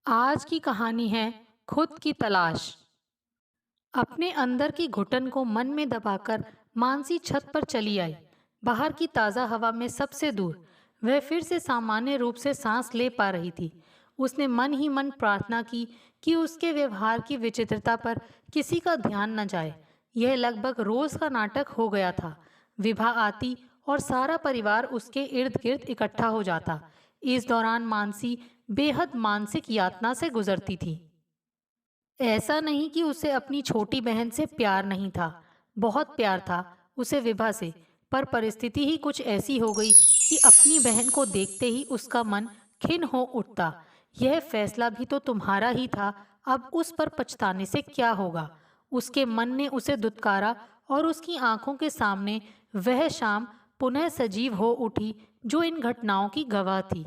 आज की कहानी है खुद की तलाश। अपने अंदर की घुटन को मन में दबाकर मानसी छत पर चली आई। बाहर की ताज़ा हवा में सबसे दूर वह फिर से सामान्य रूप से सांस ले पा रही थी। उसने मन ही मन प्रार्थना की कि उसके व्यवहार की विचित्रता पर किसी का ध्यान न जाए। यह लगभग रोज का नाटक हो गया था। विभा आती और सारा परिवार उसके इर्द गिर्द इकट्ठा हो जाता। इस दौरान मानसी बेहद मानसिक यातना से गुजरती थी। ऐसा नहीं कि उसे अपनी छोटी बहन से प्यार नहीं था, बहुत प्यार था उसे विभा से। पर परिस्थिति ही कुछ ऐसी हो गई कि अपनी बहन को देखते ही उसका मन खिन्न हो उठता। यह फैसला भी तो तुम्हारा ही था, अब उस पर पछताने से क्या होगा। उसके मन ने उसे दुत्कारा और उसकी आंखों के सामने वह शाम पुनः सजीव हो उठी जो इन घटनाओं की गवाह थी।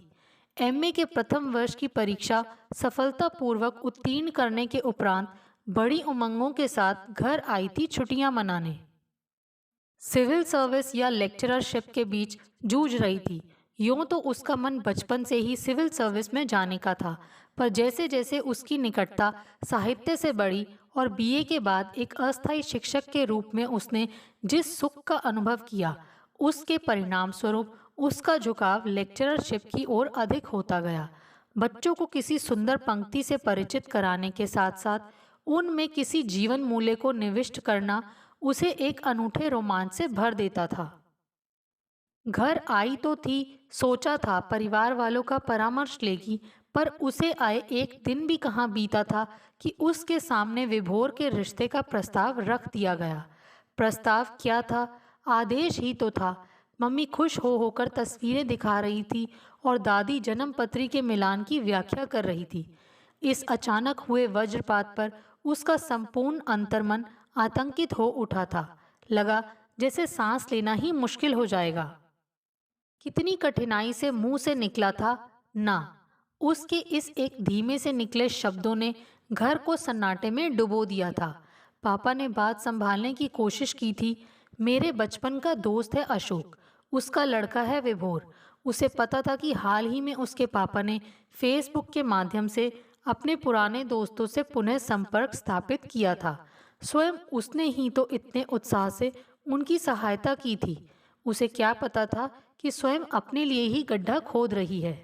एमए के प्रथम वर्ष की परीक्षा सफलतापूर्वक उत्तीर्ण करने के उपरांत बड़ी उमंगों के साथ घर आई थी छुट्टियां मनाने। सिविल सर्विस या लेक्चररशिप के बीच जूझ रही थी। यूं तो उसका मन बचपन से ही सिविल सर्विस में जाने का था, पर जैसे जैसे उसकी निकटता साहित्य से बढ़ी और बीए के बाद एक अस्थायी शिक्षक के रूप में उसने जिस सुख का अनुभव किया, उसके परिणाम स्वरूप उसका झुकाव लेक्चररशिप की ओर अधिक होता गया। बच्चों को किसी सुंदर पंक्ति से परिचित कराने के साथ साथ उनमें किसी जीवन मूल्य को निविष्ट करना उसे एक अनूठे रोमांच से भर देता था। घर आई तो थी, सोचा था परिवार वालों का परामर्श लेगी, पर उसे आए एक दिन भी कहाँ बीता था कि उसके सामने विभोर के रिश्ते का प्रस्ताव रख दिया गया। प्रस्ताव क्या था? आदेश ही तो था। मम्मी खुश हो होकर तस्वीरें दिखा रही थी और दादी जन्म पत्री के मिलान की व्याख्या कर रही थी। इस अचानक हुए वज्रपात पर उसका संपूर्ण अंतर्मन आतंकित हो उठा था। लगा जैसे सांस लेना ही मुश्किल हो जाएगा। कितनी कठिनाई से मुंह से निकला था ना। उसके इस एक धीमे से निकले शब्दों ने घर को सन्नाटे में डुबो दिया था। पापा ने बात संभालने की कोशिश की थी। मेरे बचपन का दोस्त है अशोक, उसका लड़का है विभोर। उसे पता था कि हाल ही में उसके पापा ने फेसबुक के माध्यम से अपने पुराने दोस्तों से पुनः संपर्क स्थापित किया था। स्वयं उसने ही तो इतने उत्साह से उनकी सहायता की थी। उसे क्या पता था कि स्वयं अपने लिए ही गड्ढा खोद रही है।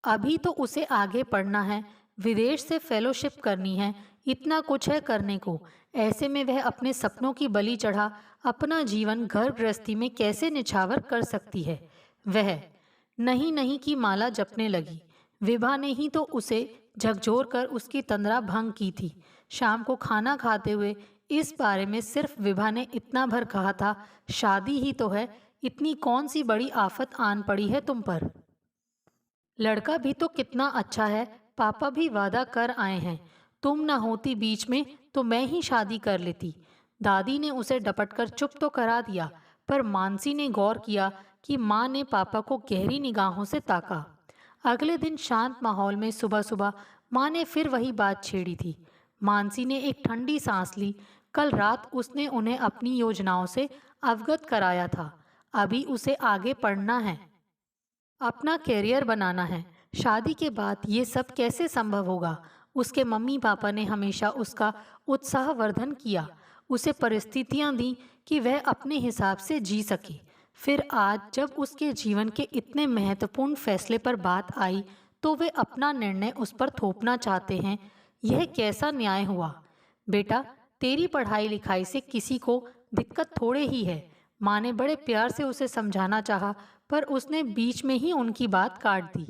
अभी तो उसे आगे पढ़ना है, विदेश से फेलोशिप करनी है, इतना कुछ है करने को। ऐसे में वह अपने सपनों की बलि चढ़ा अपना जीवन घर गृहस्थी में कैसे निछावर कर सकती है। वह नहीं नहीं की माला जपने लगी। विभा ने ही तो उसे झकझोर कर उसकी तंद्रा भंग की थी। शाम को खाना खाते हुए इस बारे में सिर्फ विभा ने इतना भर कहा था, शादी ही तो है, इतनी कौन सी बड़ी आफत आन पड़ी है तुम पर। लड़का भी तो कितना अच्छा है, पापा भी वादा कर आए हैं। तुम ना होती बीच में तो मैं ही शादी कर लेती। दादी ने उसे डपटकर चुप तो करा दिया, पर मानसी ने गौर किया कि माँ ने पापा को गहरी निगाहों से ताका। अगले दिन शांत माहौल में सुबह सुबह माँ ने फिर वही बात छेड़ी थी। मानसी ने एक ठंडी सांस ली। कल रात उसने उन्हें अपनी योजनाओं से अवगत कराया था। अभी उसे आगे पढ़ना है, अपना करियर बनाना है। शादी के बाद ये सब कैसे संभव होगा? उसके मम्मी पापा ने हमेशा उसका उत्साहवर्धन किया, उसे परिस्थितियां दी कि वह अपने हिसाब से जी सके। फिर आज जब उसके जीवन के इतने महत्वपूर्ण फैसले पर बात आई, तो वे अपना निर्णय उस पर थोपना चाहते हैं। यह कैसा न्याय हुआ? बेटा, तेरी पढ़ाई लिखाई से किसी को दिक्कत थोड़े ही है। माँ ने बड़े प्यार से उसे समझाना चाहा, पर उसने बीच में ही उनकी बात काट दी।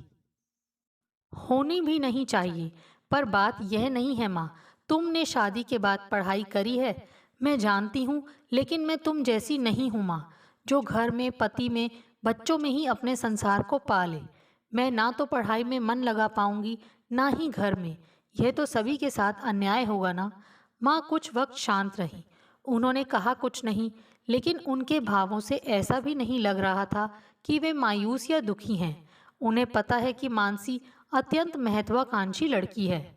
होनी भी नहीं चाहिए, पर बात यह नहीं है माँ। तुमने शादी के बाद पढ़ाई करी है, मैं जानती हूँ, लेकिन मैं तुम जैसी नहीं हूँ माँ, जो घर में पति में बच्चों में ही अपने संसार को पाले। मैं ना तो पढ़ाई में मन लगा पाऊंगी, ना ही घर में। यह तो सभी के साथ अन्याय होगा ना। माँ कुछ वक्त शांत रही। उन्होंने कहा कुछ नहीं, लेकिन उनके भावों से ऐसा भी नहीं लग रहा था कि वे मायूस या दुखी हैं। उन्हें पता है कि मानसी अत्यंत महत्वाकांक्षी लड़की है।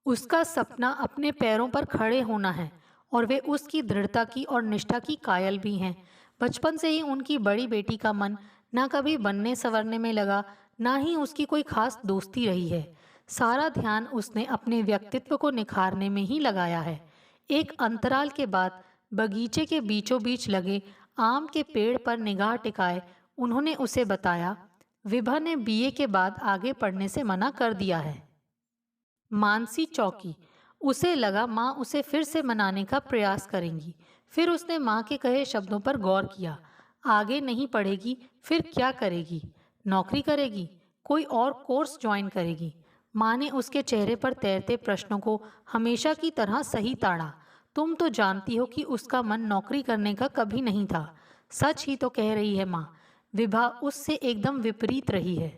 उसका सपना अपने पैरों पर खड़े होना है, और वे उसकी दृढ़ता की और निष्ठा की कायल भी हैं। बचपन से ही उनकी बड़ी बेटी का मन ना कभी बनने संवरने में लगा, ना ही उसकी कोई खास दोस्ती रही है। सारा ध्यान उसने अपने व्यक्तित्व को निखारने में ही लगाया है। एक अंतराल के बाद बगीचे के बीचों बीच लगे आम के पेड़ पर निगाह टिकाए उन्होंने उसे बताया, विभा ने बीए के बाद आगे पढ़ने से मना कर दिया है। मानसी चौंकी। उसे लगा माँ उसे फिर से मनाने का प्रयास करेंगी। फिर उसने माँ के कहे शब्दों पर गौर किया। आगे नहीं पढ़ेगी फिर क्या करेगी? नौकरी करेगी? कोई और कोर्स ज्वाइन करेगी? माँ ने उसके चेहरे पर तैरते प्रश्नों को हमेशा की तरह सही ताड़ा। तुम तो जानती हो कि उसका मन नौकरी करने का कभी नहीं था। सच ही तो कह रही है माँ। विभा उससे एकदम विपरीत रही है।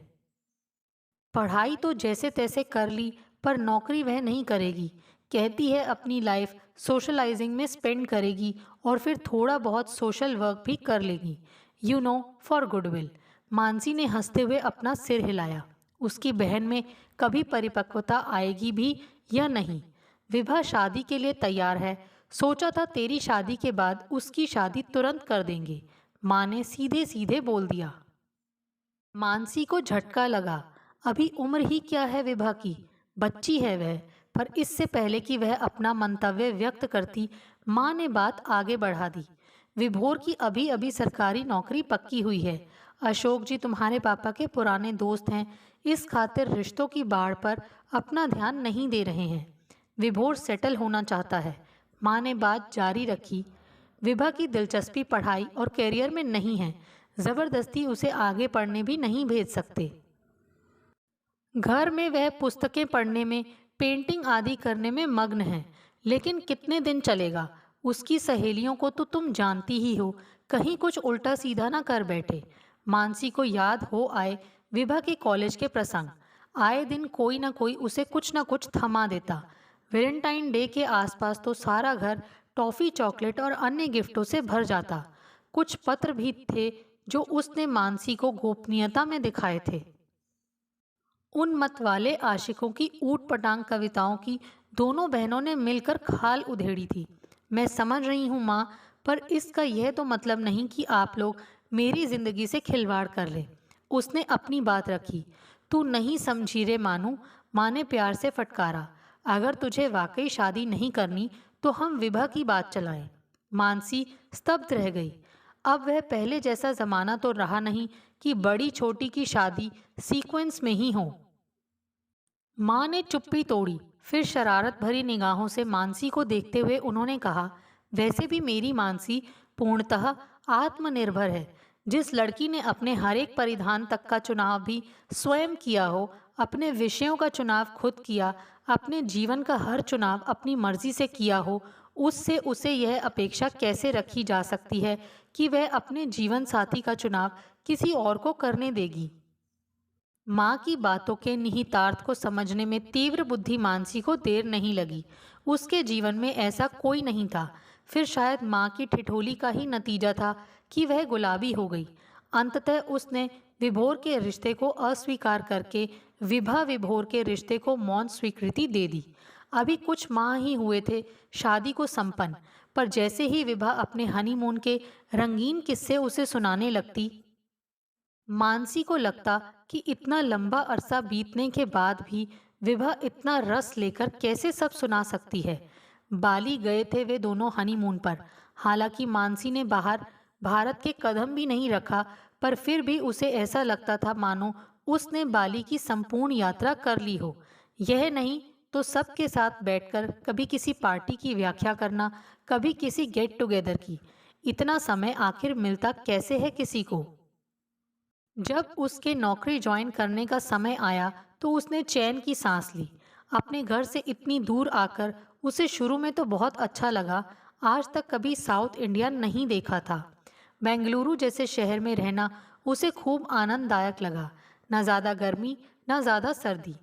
पढ़ाई तो जैसे तैसे कर ली पर नौकरी वह नहीं करेगी। कहती है अपनी लाइफ सोशलाइजिंग में स्पेंड करेगी और फिर थोड़ा बहुत सोशल वर्क भी कर लेगी, फॉर गुडविल। मानसी ने हंसते हुए अपना सिर हिलाया। उसकी बहन में कभी परिपक्वता आएगी भी या नहीं? विभा शादी के लिए तैयार है। सोचा था तेरी शादी के बाद उसकी शादी तुरंत कर देंगे, माँ ने सीधे सीधे बोल दिया। मानसी को झटका लगा। अभी उम्र ही क्या है विभा की, बच्ची है वह। पर इससे पहले कि वह अपना मंतव्य व्यक्त करती, माँ ने बात आगे बढ़ा दी। विभोर की अभी अभी सरकारी नौकरी पक्की हुई है। अशोक जी तुम्हारे पापा के पुराने दोस्त हैं, इस खातिर रिश्तों की बाढ़ पर अपना ध्यान नहीं दे रहे हैं। विभोर सेटल होना चाहता है। माँ ने बात जारी रखी। विभा की दिलचस्पी पढ़ाई और करियर में नहीं है। जबरदस्ती उसे आगे पढ़ने भी नहीं भेज सकते। घर में वह पुस्तकें पढ़ने में, पेंटिंग आदि करने में मग्न है। लेकिन कितने दिन चलेगा? उसकी सहेलियों को तो तुम जानती ही हो, कहीं कुछ उल्टा सीधा ना कर बैठे। मानसी को याद हो आए विभा के कॉलेज के प्रसंग। आए दिन कोई ना कोई उसे कुछ ना कुछ थमा देता। वैलेंटाइन डे के आसपास तो सारा घर टॉफ़ी, चॉकलेट और अन्य गिफ्टों से भर जाता। कुछ पत्र भी थे जो उसने मानसी को गोपनीयता में दिखाए थे। उन मतवाले आशिकों की ऊट पटांग कविताओं की दोनों बहनों ने मिलकर खाल उधेड़ी थी। मैं समझ रही हूँ माँ, पर इसका यह तो मतलब नहीं कि आप लोग मेरी जिंदगी से खिलवाड़ कर लें। उसने अपनी बात रखी। तू नहीं समझी रे मानू, माँ ने प्यार से फटकारा। अगर तुझे वाकई शादी नहीं करनी तो हम विभा की बात चलाएं। मानसी स्तब्ध रह गई। अब वह पहले जैसा जमाना तो रहा नहीं कि बड़ी छोटी की शादी सीक्वेंस में ही हो। माँ ने चुप्पी तोड़ी। फिर शरारत भरी निगाहों से मानसी को देखते हुए उन्होंने कहा, वैसे भी मेरी मानसी पूर्णतः आत्मनिर्भर है। जिस लड़की ने अपने हर एक परिधान तक का चुनाव भी स्वयं किया हो, अपने विषयों का चुनाव खुद किया, अपने जीवन का हर चुनाव अपनी मर्जी से किया हो, उससे उसे यह अपेक्षा कैसे रखी जा सकती है कि वह अपने जीवन साथी का चुनाव किसी और को करने देगी? माँ की बातों के निहितार्थ को समझने में तीव्र बुद्धि मानसी को देर नहीं लगी। उसके जीवन में ऐसा कोई नहीं था। फिर शायद माँ की ठिठोली का ही नतीजा था कि वह गुलाबी हो गई। अंततः उसने विभोर के रिश्ते को अस्वीकार करके विभा विभोर के रिश्ते को मौन स्वीकृति दे दी। अभी कुछ माह ही हुए थे शादी को संपन्न, पर जैसे ही विभा अपने हनीमून के रंगीन किस्से उसे सुनाने लगती, मानसी को लगता कि इतना लंबा अरसा बीतने के बाद भी विभा इतना रस लेकर कैसे सब सुना सकती है। बाली गए थे वे दोनों हनीमून पर। हालांकि मानसी ने बाहर भारत के कदम भी नहीं रखा, पर फिर भी उसे ऐसा लगता था मानो उसने बाली की संपूर्ण यात्रा कर ली हो। यह नहीं तो सबके साथ बैठकर कभी किसी पार्टी की व्याख्या करना, कभी किसी गेट टुगेदर की। इतना समय आखिर मिलता कैसे है किसी को? जब उसके नौकरी ज्वाइन करने का समय आया तो उसने चैन की सांस ली। अपने घर से इतनी दूर आकर उसे शुरू में तो बहुत अच्छा लगा। आज तक कभी साउथ इंडिया नहीं देखा था। बेंगलुरु जैसे शहर में रहना उसे खूब आनंददायक लगा। न ज़्यादा गर्मी न ज़्यादा सर्दी।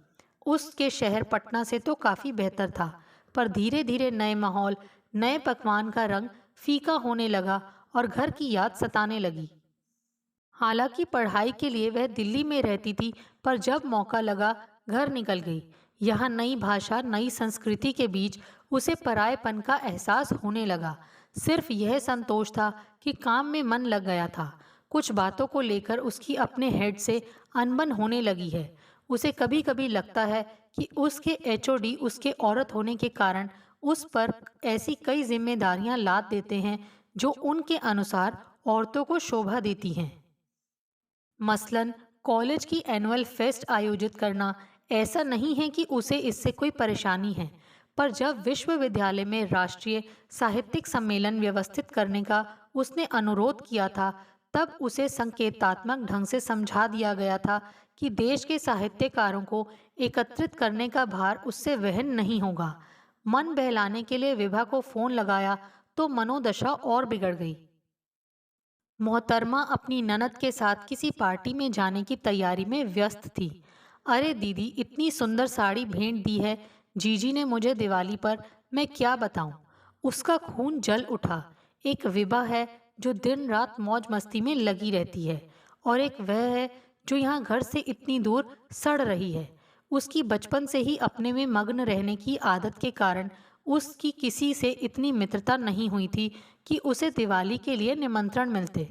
उसके शहर पटना से तो काफ़ी बेहतर था। पर धीरे धीरे नए माहौल, नए पकवान का रंग फीका होने लगा और घर की याद सताने लगी। हालांकि पढ़ाई के लिए वह दिल्ली में रहती थी, पर जब मौका लगा घर निकल गई। यहाँ नई भाषा, नई संस्कृति के बीच उसे परायेपन का एहसास होने लगा। सिर्फ यह संतोष था कि काम में मन लग गया था। कुछ बातों को लेकर उसकी अपने हेड से अनबन होने लगी है। उसे कभी कभी लगता है कि उसके एचओडी उसके औरत होने के कारण उस पर ऐसी कई जिम्मेदारियां लाद देते हैं जो उनके अनुसार औरतों को शोभा देती हैं। मसलन कॉलेज की एनुअल फेस्ट आयोजित करना। ऐसा नहीं है कि उसे इससे कोई परेशानी है, पर जब विश्वविद्यालय में राष्ट्रीय साहित्यिक सम्मेलन व्यवस्थित करने का उसने अनुरोध किया था, तब उसे संकेतात्मक ढंग से समझा दिया गया था कि देश के साहित्यकारों को एकत्रित करने का भार उससे वहन नहीं होगा। मन बहलाने के लिए विभा को फोन लगाया तो मनोदशा और बिगड़ गई। मोहतरमा अपनी ननद के साथ किसी पार्टी में जाने की तैयारी में व्यस्त थी। अरे दीदी, इतनी सुंदर साड़ी भेंट दी है जीजी ने मुझे दिवाली पर, मैं क्या बताऊं। उसका खून जल उठा। एक विभा है जो दिन रात मौज मस्ती में लगी रहती है, और एक वह है जो यहाँ घर से इतनी दूर सड़ रही है। उसकी बचपन से ही अपने में मग्न रहने की आदत के कारण उसकी किसी से इतनी मित्रता नहीं हुई थी कि उसे दिवाली के लिए निमंत्रण मिलते।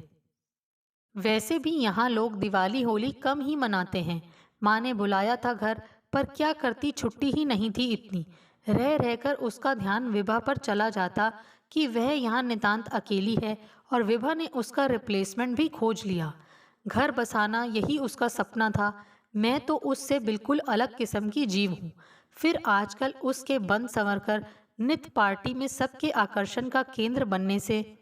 वैसे भी यहाँ लोग दिवाली होली कम ही मनाते हैं। माँ ने बुलाया था घर, पर क्या करती, छुट्टी ही नहीं थी इतनी। रह रहकर उसका ध्यान विभा पर चला जाता कि वह यहाँ नितांत अकेली है, और विभा ने उसका रिप्लेसमेंट भी खोज लिया। घर बसाना यही उसका सपना था। मैं तो उससे बिल्कुल अलग किस्म की जीव हूँ। फिर आजकल उसके बंद संवर कर नित पार्टी में सबके आकर्षण का केंद्र बनने से,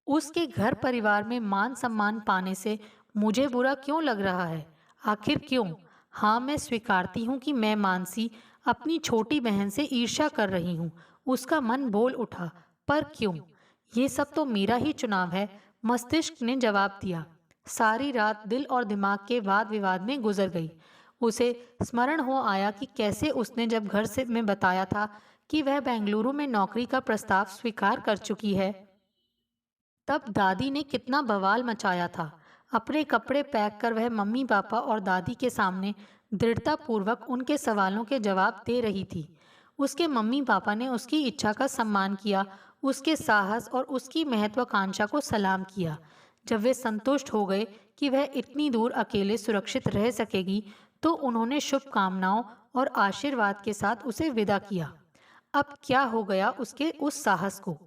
उसके घर परिवार में मान सम्मान पाने से मुझे बुरा क्यों लग रहा है? आखिर क्यों? हाँ, मैं स्वीकारती हूँ कि मैं मानसी अपनी छोटी बहन से ईर्ष्या कर रही हूँ। उसका मन बोल उठा, पर क्यों? ये सब तो मेरा ही चुनाव है, मस्तिष्क ने जवाब दिया। सारी रात दिल और दिमाग के वाद विवाद में गुजर गई। उसे स्मरण हो आया कि कैसे उसने जब घर से में बताया था कि वह बेंगलुरु में नौकरी का प्रस्ताव स्वीकार कर चुकी है, तब दादी ने कितना बवाल मचाया था। अपने कपड़े पैक कर वह मम्मी पापा और दादी के सामने दृढ़तापूर्वक उनके सवालों के जवाब दे रही थी। उसके मम्मी पापा ने उसकी इच्छा का सम्मान किया, उसके साहस और उसकी महत्वाकांक्षा को सलाम किया। जब वे संतुष्ट हो गए कि वह इतनी दूर अकेले सुरक्षित रह सकेगी, तो उन्होंने शुभकामनाओं और आशीर्वाद के साथ उसे विदा किया। अब क्या हो गया उसके उस साहस को?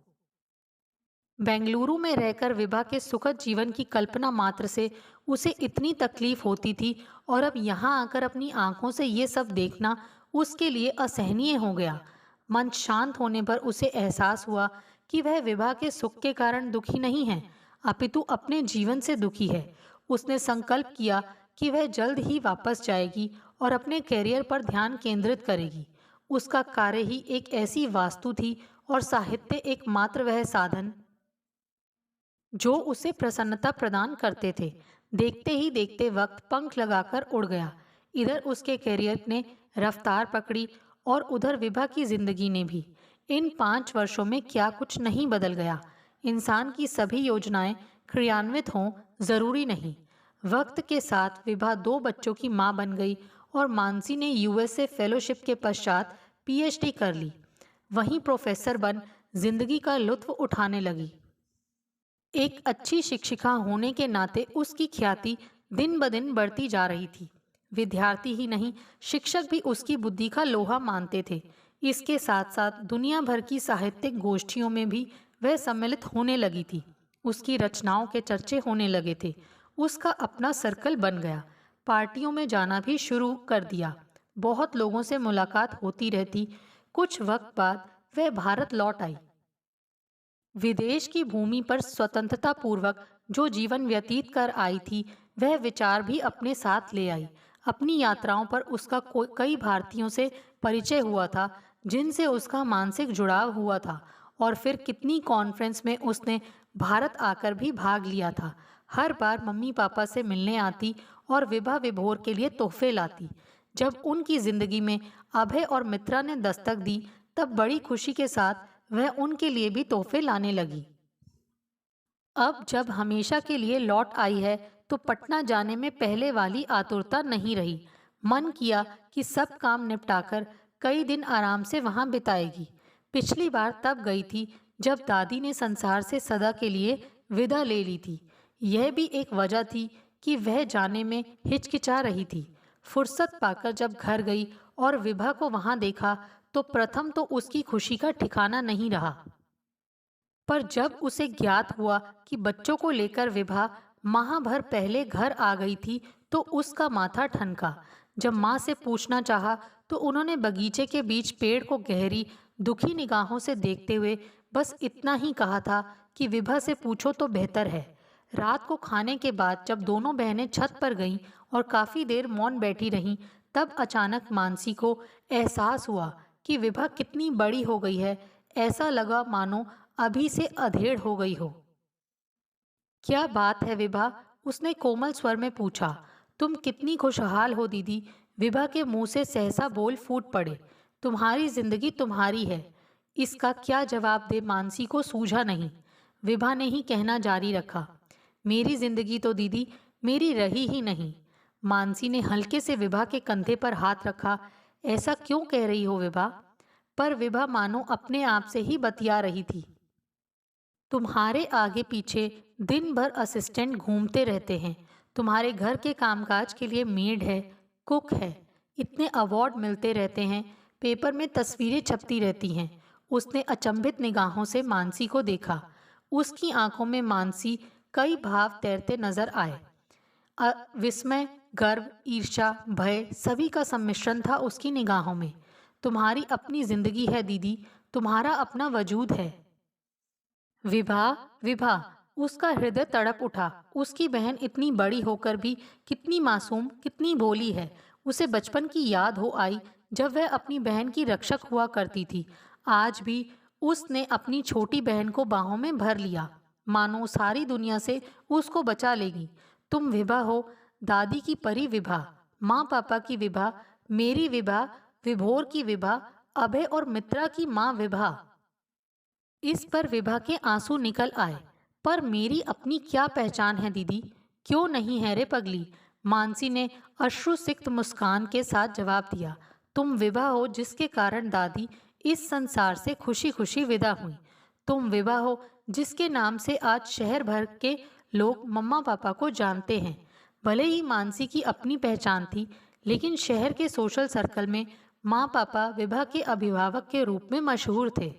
बेंगलुरु में रहकर विभा के सुखद जीवन की कल्पना मात्र से उसे इतनी तकलीफ होती थी, और अब यहाँ आकर अपनी आंखों से ये सब देखना उसके लिए असहनीय हो गया। मन शांत होने पर उसे एहसास हुआ कि वह विभा के सुख के कारण दुखी नहीं है, अपितु अपने जीवन से दुखी है। उसने संकल्प किया कि वह जल्द ही वापस जाएगी और अपने करियर पर ध्यान केंद्रित करेगी। उसका कार्य ही एक ऐसी वास्तु थी, और साहित्य एकमात्र वह साधन जो उसे प्रसन्नता प्रदान करते थे। देखते ही देखते वक्त पंख लगाकर उड़ गया। इधर उसके करियर ने रफ्तार पकड़ी, और उधर विभा की जिंदगी ने भी। इन 5 वर्षों में क्या कुछ नहीं बदल गया? इंसान की सभी योजनाएं क्रियान्वित हों, जरूरी नहीं। वक्त के साथ विभा 2 बच्चों की मां बन गई, और मानसी ने यूएसए फेलोशिप के पश्चात पीएचडी कर ली। वहीं प्रोफेसर बन जिंदगी का लुत्फ उठाने लगी। एक अच्छी शिक्षिका होने के नाते उसकी ख्याति दिन ब दिन बढ़ती जा रही थी। विद्यार्थी ही नहीं, शिक्षक भी उसकी बुद्धि का लोहा मानते थे। इसके साथ साथ दुनिया भर की साहित्यिक गोष्ठियों में भी वह सम्मिलित होने लगी थी। उसकी रचनाओं के चर्चे होने लगे थे। उसका अपना सर्कल बन गया। पार्टियों में जाना भी शुरू कर दिया। बहुत लोगों से मुलाकात होती रहती। कुछ वक्त बाद वह भारत लौट आई। विदेश की भूमि पर स्वतंत्रता पूर्वक जो जीवन व्यतीत कर आई थी, वह विचार भी अपने साथ ले आई। अपनी यात्राओं पर उसका कई भारतीयों से परिचय हुआ था, जिनसे उसका मानसिक जुड़ाव हुआ था, और फिर कितनी कॉन्फ्रेंस में उसने भारत आकर भी भाग लिया था। हर बार मम्मी पापा से मिलने आती और विभा विभोर के लिए तोहफे लाती। जब उनकी जिंदगी में अभय और मित्रा ने दस्तक दी, तब बड़ी खुशी के साथ वह उनके लिए भी तोहफे लाने लगी। अब जब हमेशा के लिए लौट आई है, तो पटना जाने में पहले वाली आतुरता नहीं रही। मन किया कि सब काम निपटाकर कई दिन आराम से वहां बिताएगी। पिछली बार तब गई थी जब दादी ने संसार से सदा के लिए विदा ले ली थी। यह भी एक वजह थी कि वह जाने में हिचकिचा रही थी। फुर्सत पाकर जब घर गई और विभा को वहां देखा तो प्रथम तो उसकी खुशी का ठिकाना नहीं रहा। पर जब उसे ज्ञात हुआ कि बच्चों को लेकर विभा माह भर पहले घर आ गई थी तो उसका माथा ठनका। जब माँ से पूछना चाहा तो उन्होंने बगीचे के बीच पेड़ को गहरी दुखी निगाहों से देखते हुए बस इतना ही कहा था कि विभा से पूछो तो बेहतर है। रात को खाने के बाद जब दोनों बहनें छत पर गईं और काफी देर मौन बैठी रहीं, तब अचानक मानसी को एहसास हुआ कि विभा कितनी बड़ी हो गई है। ऐसा लगा मानो अभी से अधेड़ हो गई हो। क्या बात है विभा? उसने कोमल स्वर में पूछा। तुम कितनी खुशहाल हो दीदी। विभा के मुंह से सहसा बोल फूट पड़े। तुम्हारी जिंदगी तुम्हारी है। इसका क्या जवाब दे मानसी को सूझा नहीं। विभा ने ही कहना जारी रखा। मेरी जिंदगी तो दीदी मेरी रही ही नहीं। मानसी ने हल्के से विभा के कंधे पर हाथ रखा। ऐसा क्यों कह रही हो विभा? पर विभा मानो अपने आप से ही बतिया रही थी। तुम्हारे आगे पीछे दिन भर असिस्टेंट घूमते रहते हैं। तुम्हारे घर के कामकाज के लिए मेड है, कुक है। इतने अवार्ड मिलते रहते हैं, पेपर में तस्वीरें छपती रहती हैं। उसने अचंभित निगाहों से मानसी को देखा। उसकी आंखों में मानसी कई भाव तैरते नजर आए। विस्मय, गर्व, ईर्ष्या, भय सभी का सम्मिश्रण था उसकी निगाहों में। तुम्हारी अपनी जिंदगी है दीदी, तुम्हारा अपना वजूद है। विभा, विभा, उसका हृदय तड़प उठा। उसकी बहन इतनी बड़ी होकर भी कितनी मासूम, कितनी भोली है। उसे बचपन की याद हो आई जब वह अपनी बहन की रक्षक हुआ करती थी। आज भी उसने अपनी छोटी बहन को बाहों में भर लिया, मानो सारी दुनिया से उसको बचा लेगी। तुम विभा हो, दादी की परी विभा, माँ पापा की विभा, मेरी विभा, विभोर की विभा, अभय और मित्रा की माँ विभा। इस पर विभा के आंसू निकल आए। पर मेरी अपनी क्या पहचान है दीदी? क्यों नहीं है रे पगली? मानसी ने अश्रुसिक्त मुस्कान के साथ जवाब दिया। तुम विभा हो जिसके कारण दादी इस संसार से खुशी खुशी विदा हुई। तुम विभा हो जिसके नाम से आज शहर भर के लोग मम्मा पापा को जानते हैं। भले ही मानसी की अपनी पहचान थी, लेकिन शहर के सोशल सर्कल में माँ पापा विभा के अभिभावक के रूप में मशहूर थे।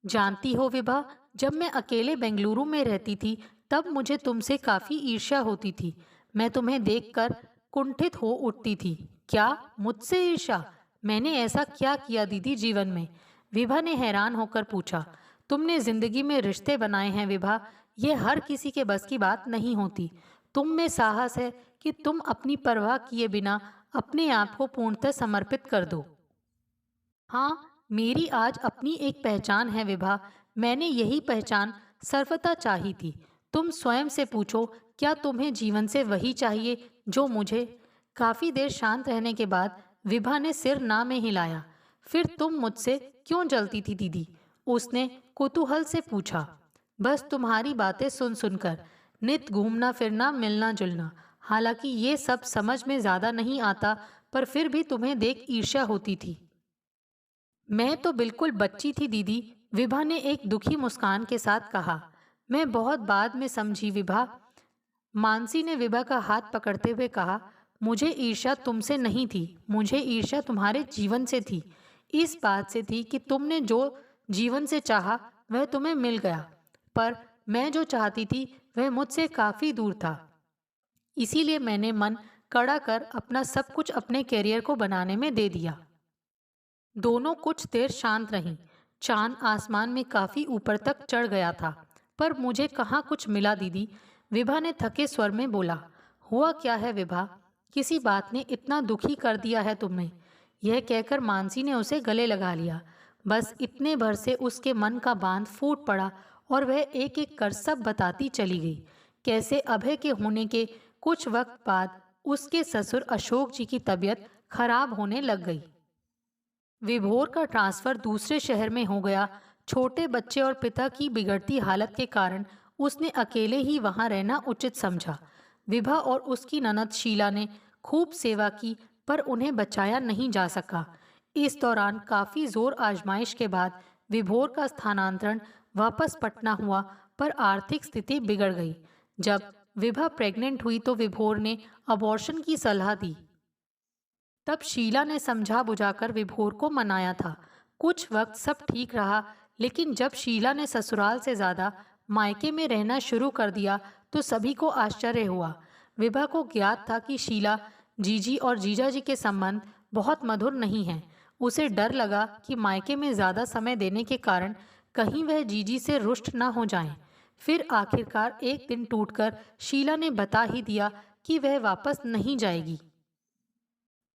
जानती हो विभा, जब मैं अकेले बेंगलुरु में रहती थी तब मुझे तुमसे काफी ईर्ष्या होती थी। मैं तुम्हें देखकर कुंठित हो उठती थी। क्या मुझसे ईर्ष्या? मैंने ऐसा क्या किया दीदी जीवन में? विभा ने हैरान होकर पूछा। तुमने जिंदगी में रिश्ते बनाए हैं विभा, ये हर किसी के बस की बात नहीं होती। तुम में साहस है कि तुम अपनी परवाह किए बिना अपने आप को पूर्णतः समर्पित कर दो। हाँ, मेरी आज अपनी एक पहचान है विभा। मैंने यही पहचान सर्वथा चाही थी। तुम स्वयं से पूछो, क्या तुम्हें जीवन से वही चाहिए जो मुझे? काफी देर शांत रहने के बाद विभा ने सिर ना में हिलाया। फिर तुम मुझसे क्यों जलती थी दीदी? उसने कुतूहल से पूछा। बस तुम्हारी बातें सुन सुनकर, नित घूमना फिरना, मिलना जुलना। हालांकि ये सब समझ में ज्यादा नहीं आता, पर फिर भी तुम्हें देख ईर्ष्या होती थी। मैं तो बिल्कुल बच्ची थी दीदी, विभा ने एक दुखी मुस्कान के साथ कहा। मैं बहुत बाद में समझी विभा। मानसी ने विभा का हाथ पकड़ते हुए कहा। मुझे ईर्ष्या तुमसे नहीं थी, मुझे ईर्ष्या तुम्हारे जीवन से थी। इस बात से थी कि तुमने जो जीवन से चाहा वह तुम्हें मिल गया, पर मैं जो चाहती थी वह मुझसे काफी दूर था। इसीलिए मैंने मन कड़ा कर अपना सब कुछ अपने करियर को बनाने में दे दिया। दोनों कुछ देर शांत रहीं। चांद आसमान में काफी ऊपर तक चढ़ गया था, पर मुझे कहाँ कुछ मिला दीदी, विभा ने थके स्वर में बोला। हुआ क्या है विभा? किसी बात ने इतना दुखी कर दिया है तुम्हें? यह कहकर मानसी ने उसे गले लगा लिया। बस इतने भर से उसके मन का बांध फूट पड़ा और वह एक एक कर सब बताती चली गई। कैसे अभय के होने के कुछ वक्त बाद उसके ससुर अशोक जी की तबीयत खराब होने लग गई। विभोर का ट्रांसफर दूसरे शहर में हो गया। छोटे बच्चे और पिता की बिगड़ती हालत के कारण उसने अकेले ही वहां रहना उचित समझा। विभा और उसकी ननद शीला ने खूब सेवा की, पर उन्हें बचाया नहीं जा सका। इस दौरान काफी जोर आजमाइश के बाद विभोर का स्थानांतरण वापस पटना हुआ, पर आर्थिक स्थिति बिगड़ गई। जब विभा प्रेग्नेंट हुई तो विभोर ने अबॉर्शन की सलाह दी। तब शीला ने समझा बुझाकर विभोर को मनाया था। कुछ वक्त सब ठीक रहा, लेकिन जब शीला ने ससुराल से ज्यादा मायके में रहना शुरू कर दिया तो सभी को आश्चर्य हुआ। विभा को ज्ञात था कि शीला जीजी और जीजाजी के संबंध बहुत मधुर नहीं हैं। उसे डर लगा कि मायके में ज्यादा समय देने के कारण कहीं वह जीजी से रुष्ट न हो जाएं। फिर आखिरकार एक दिन टूटकर शीला ने बता ही दिया कि वह वापस नहीं जाएगी।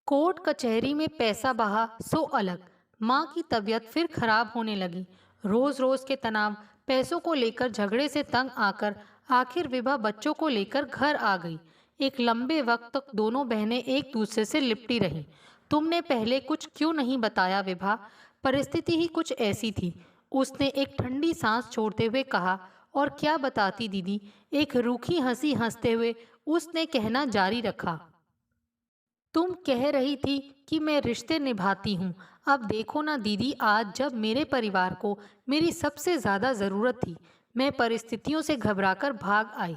कोर्ट कचहरी में पैसा बहा सो अलग। माँ की तबीयत फिर खराब होने लगी। रोज रोज के तनाव, पैसों को लेकर झगड़े से तंग आकर आखिर विभा बच्चों को लेकर घर आ गई। एक लंबे वक्त तक दोनों बहनें एक दूसरे से लिपटी रहीं। तुमने पहले कुछ क्यों नहीं बताया विभा? परिस्थिति ही कुछ ऐसी थी। उसने एक ठंडी सांस छोड़ते हुए कहा। और क्या बताती दीदी, एक रूखी हंसी हंसते हुए उसने कहना जारी रखा। तुम कह रही थी कि मैं रिश्ते निभाती हूँ। अब देखो ना दीदी, आज जब मेरे परिवार को मेरी सबसे ज्यादा जरूरत थी, मैं परिस्थितियों से घबराकर भाग आई।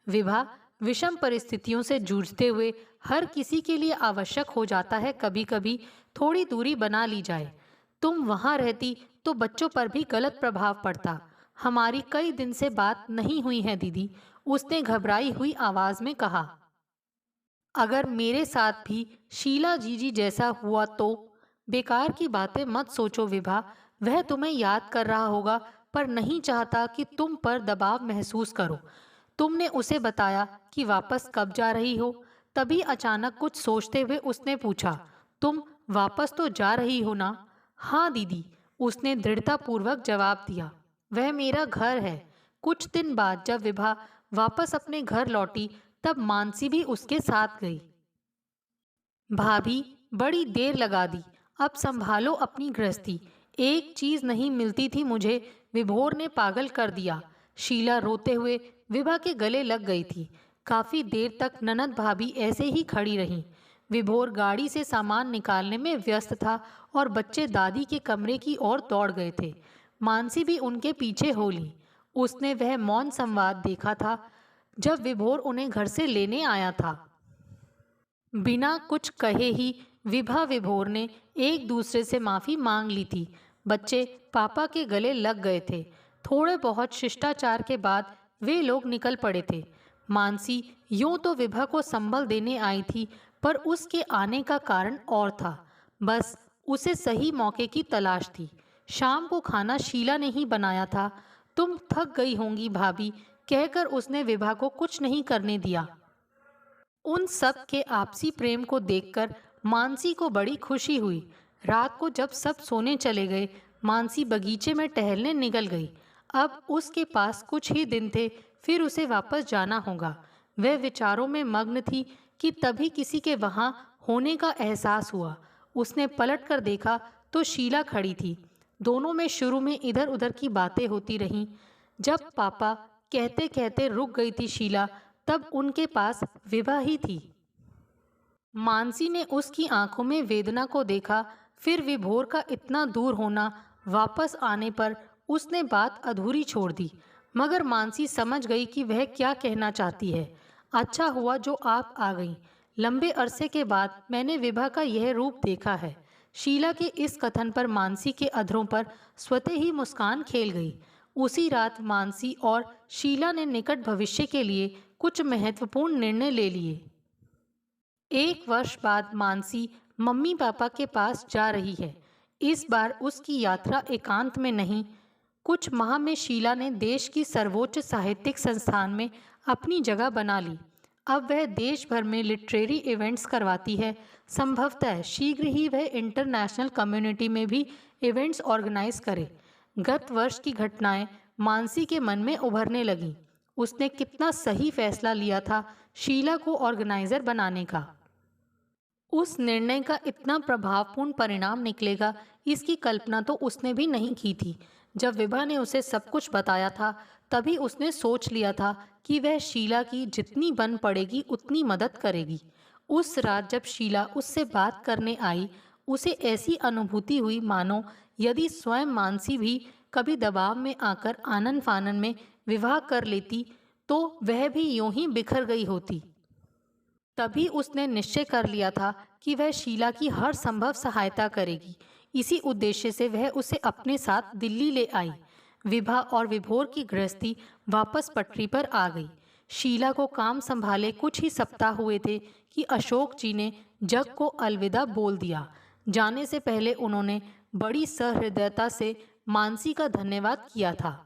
विभा, विषम परिस्थितियों से जूझते हुए हर किसी के लिए आवश्यक हो जाता है कभी कभी थोड़ी दूरी बना ली जाए। तुम वहां रहती तो बच्चों पर भी गलत प्रभाव पड़ता। हमारी कई दिन से बात नहीं हुई है दीदी, उसने घबराई हुई आवाज में कहा। अगर मेरे साथ भी शीला जीजी जैसा हुआ तो? बेकार की बातें मत सोचो विभा, वह तुम्हें याद कर रहा होगा पर नहीं चाहता कि तुम पर दबाव महसूस करो। तुमने उसे बताया कि वापस कब जा रही हो? तभी अचानक कुछ सोचते हुए उसने पूछा। तुम वापस तो जा रही हो ना? हाँ दीदी, उसने दृढ़तापूर्वक जवाब दिया। वह मेरा घर है। कुछ दिन बाद जब विभा वापस अपने घर लौटी तब मानसी भी उसके साथ गई। भाभी, बड़ी देर लगा दी, अब संभालो अपनी गृहस्थी। एक चीज नहीं मिलती थी मुझे, विभोर ने पागल कर दिया। शीला रोते हुए विभा के गले लग गई थी। काफी देर तक ननद भाभी ऐसे ही खड़ी रहीं। विभोर गाड़ी से सामान निकालने में व्यस्त था और बच्चे दादी के कमरे की ओर दौड़ गए थे। मानसी भी उनके पीछे हो ली। उसने वह मौन संवाद देखा था जब विभोर उन्हें घर से लेने आया था। बिना कुछ कहे ही विभा विभोर ने एक दूसरे से माफी मांग ली थी। बच्चे पापा के गले लग गए थे। थोड़े बहुत शिष्टाचार के बाद वे लोग निकल पड़े थे। मानसी यूं तो विभा को संबल देने आई थी, पर उसके आने का कारण और था। बस उसे सही मौके की तलाश थी। शाम को खाना शीला ने ही बनाया था। तुम थक गई होंगी भाभी, कहकर उसने विभा को कुछ नहीं करने दिया। उन सब के आपसी प्रेम को देखकर मानसी को बड़ी खुशी हुई। रात को जब सब सोने चले गए, मानसी बगीचे में टहलने निकल गई। अब उसके पास कुछ ही दिन थे, फिर उसे वापस जाना होगा। वह विचारों में मग्न थी कि तभी किसी के वहां होने का एहसास हुआ। उसने पलट कर देखा तो शीला खड़ी थी। दोनों में शुरू में इधर उधर की बातें होती रहीं। जब पापा कहते कहते रुक गई थी शीला, तब उनके पास विभा ही थी। मानसी ने उसकी आंखों में वेदना को देखा। फिर विभोर का इतना दूर होना, वापस आने पर उसने बात अधूरी छोड़ दी। मगर मानसी समझ गई कि वह क्या कहना चाहती है। अच्छा हुआ जो आप आ गई। लंबे अरसे के बाद मैंने विभा का यह रूप देखा है। शीला के इस कथन पर मानसी के अधरों पर स्वतः ही मुस्कान खेल गई। उसी रात मानसी और शीला ने निकट भविष्य के लिए कुछ महत्वपूर्ण निर्णय ले लिए। एक वर्ष बाद मानसी मम्मी पापा के पास जा रही है। इस बार उसकी यात्रा एकांत में नहीं, कुछ माह में शीला ने देश की सर्वोच्च साहित्यिक संस्थान में अपनी जगह बना ली। अब वह देश भर में लिटरेरी इवेंट्स करवाती है। संभवतः शीघ्र ही वह इंटरनेशनल कम्युनिटी में भी इवेंट्स ऑर्गेनाइज करे। गत वर्ष की घटनाएं मानसी के मन में उभरने लगीं। उसने कितना सही फैसला लिया था शीला को ऑर्गेनाइजर बनाने का। उस निर्णय का इतना प्रभावपूर्ण परिणाम निकलेगा, इसकी कल्पना तो उसने भी नहीं की थी। जब विभा ने उसे सब कुछ बताया था, तभी उसने सोच लिया था कि वह शीला की जितनी बन पड़ेगी उतनी मदद करेगी। उस रात जब शीला उससे बात करने आई, उसे ऐसी अनुभूति हुई मानो यदि स्वयं मानसी भी कभी दबाव में आकर आनन फानन में विवाह कर लेती तो वह भी यूं ही बिखर गई होती। तभी उसने निश्चय कर लिया था कि वह शीला की हर संभव सहायता करेगी। इसी उद्देश्य से वह उसे अपने साथ दिल्ली ले आई। विभा और विभोर की गृहस्थी वापस पटरी पर आ गई। शीला को काम संभाले कुछ ही सप्ताह हुए थे कि अशोक जी ने जग को अलविदा बोल दिया। जाने से पहले उन्होंने बड़ी सहृदयता से मानसी का धन्यवाद किया था।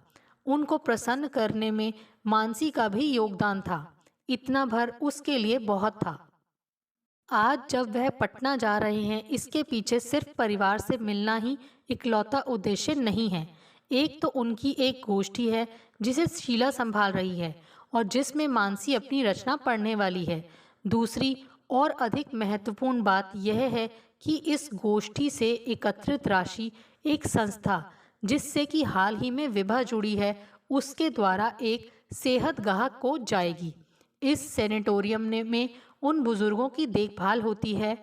उनको प्रसन्न करने में मानसी का भी योगदान था। इतना भर उसके लिए बहुत था। आज जब वह पटना जा रहे हैं, इसके पीछे सिर्फ परिवार से मिलना ही इकलौता उद्देश्य नहीं है। एक तो उनकी एक गोष्ठी है जिसे शीला संभाल रही है और जिसमें मानसी अपनी रचना पढ़ने वाली है। दूसरी और अधिक महत्वपूर्ण बात यह है कि इस गोष्ठी से एकत्रित राशि एक संस्था, जिससे कि हाल ही में विभा जुड़ी है, उसके द्वारा एक सेहतगाह को जाएगी। इस सेनेटोरियम में उन बुजुर्गों की देखभाल होती है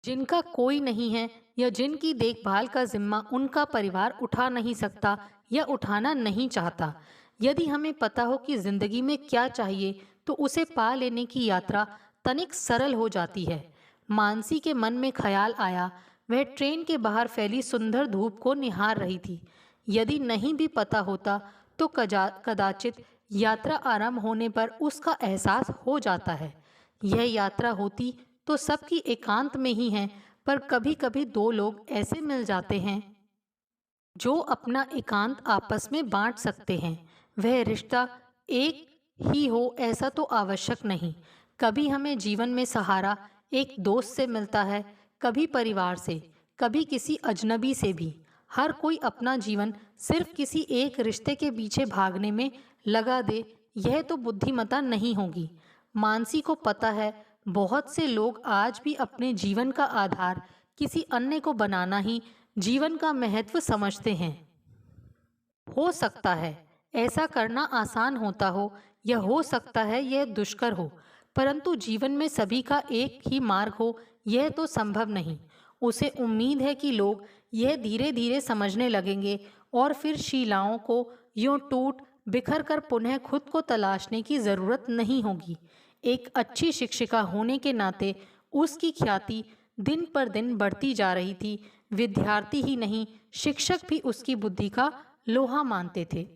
जिनका कोई नहीं है या जिनकी देखभाल का जिम्मा उनका परिवार उठा नहीं सकता या उठाना नहीं चाहता। यदि हमें पता हो कि जिंदगी में क्या चाहिए तो उसे पा लेने की यात्रा तनिक सरल हो जाती है। मानसी के मन में ख्याल आया। वह ट्रेन के बाहर फैली सुंदर धूप को निहार रही थी। यदि नहीं भी पता होता तो कदाचित यात्रा आरंभ होने पर उसका एहसास हो जाता है। यह यात्रा होती तो सबकी एकांत में ही है, पर कभी कभी दो लोग ऐसे मिल जाते हैं जो अपना एकांत आपस में बांट सकते हैं। वह रिश्ता एक ही हो ऐसा तो आवश्यक नहीं। कभी हमें जीवन में सहारा एक दोस्त से मिलता है, कभी परिवार से, कभी किसी अजनबी से भी। हर कोई अपना जीवन सिर्फ किसी एक रिश्ते के पीछे भागने में लगा दे, यह तो बुद्धिमता नहीं होगी। मानसी को पता है बहुत से लोग आज भी अपने जीवन का आधार किसी अन्य को बनाना ही जीवन का महत्व समझते हैं। हो सकता है ऐसा करना आसान होता हो या हो सकता है यह दुष्कर हो, परंतु जीवन में सभी का एक ही मार्ग हो यह तो संभव नहीं। उसे उम्मीद है कि लोग यह धीरे धीरे समझने लगेंगे और फिर शीलाओं को यूं टूट बिखर कर पुनः खुद को तलाशने की जरूरत नहीं होगी। एक अच्छी शिक्षिका होने के नाते उसकी ख्याति दिन पर दिन बढ़ती जा रही थी। विद्यार्थी ही नहीं, शिक्षक भी उसकी बुद्धि का लोहा मानते थे।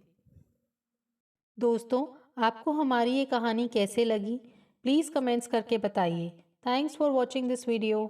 दोस्तों, आपको हमारी ये कहानी कैसे लगी? प्लीज़ कमेंट्स करके बताइए। Thanks for watching this video.